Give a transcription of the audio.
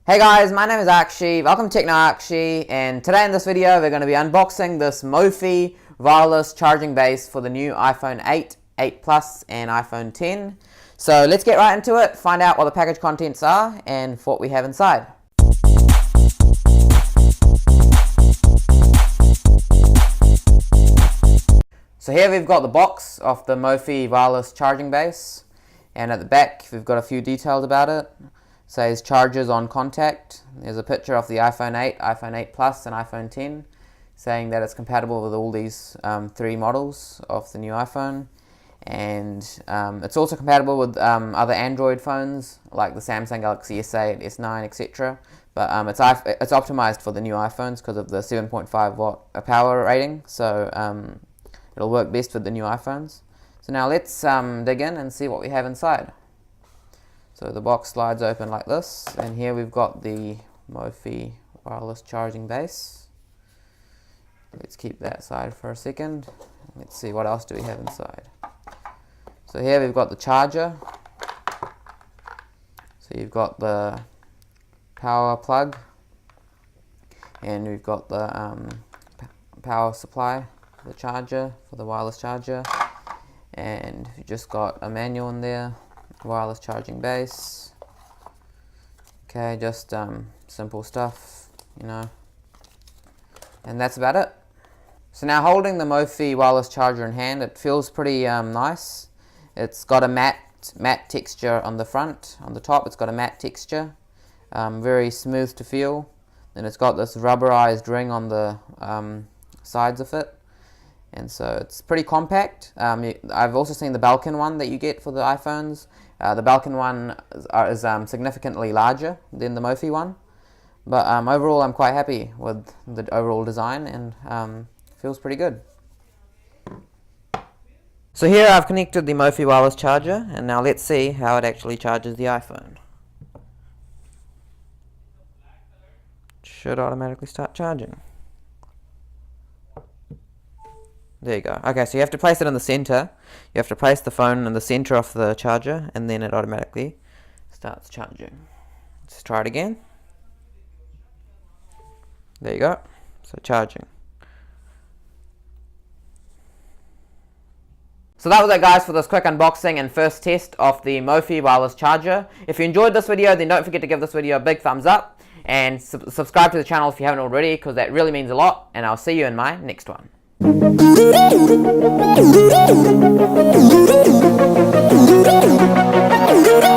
Hey guys, my name is Akshy, welcome to TechnoAkshy, and today in this video we're going to be unboxing this Mophie wireless charging base for the new iPhone 8, 8 Plus and iPhone 10. So let's get right into it, find out what the package contents are and what we have inside. So here we've got the box of the Mophie wireless charging base, and at the back we've got a few details about it. Says chargers on contact. There's a picture of the iPhone 8, iPhone 8 Plus and iPhone 10 saying that it's compatible with all these three models of the new iPhone, and it's also compatible with other Android phones like the Samsung Galaxy S8, S9, etc. But it's optimized for the new iPhones because of the 7.5 watt power rating, so it'll work best with the new iPhones. So now let's dig in and see what we have inside. So the box slides open like this, and here we've got the Mophie wireless charging base. Let's keep that aside for a second. Let's see what else do we have inside. So here we've got the charger. So you've got the power plug, and we've got the power supply, the charger for the wireless charger, and you've just got a manual in there. Wireless charging base. Okay, just simple stuff, you know, and that's about it. So now, holding the Mophie wireless charger in hand, it feels pretty nice. It's got a matte texture on the front. On the top it's got a matte texture, very smooth to feel. Then it's got this rubberized ring on the sides of it, and so it's pretty compact. I've also seen the Belkin one that you get for the iPhones. The Belkin one is significantly larger than the Mophie one, but overall I'm quite happy with the overall design, and feels pretty good. So here I've connected the Mophie wireless charger, and now let's see how it actually charges the iPhone. It should automatically start charging. There you go. Okay, so you have to place it in the center. You have to place the phone in the center of the charger, and then it automatically starts charging. Let's try it again. There you go. So charging. So that was it, guys, for this quick unboxing and first test of the Mophie wireless charger. If you enjoyed this video, then don't forget to give this video a big thumbs up, and subscribe to the channel if you haven't already, because that really means a lot, and I'll see you in my next one. Thank you.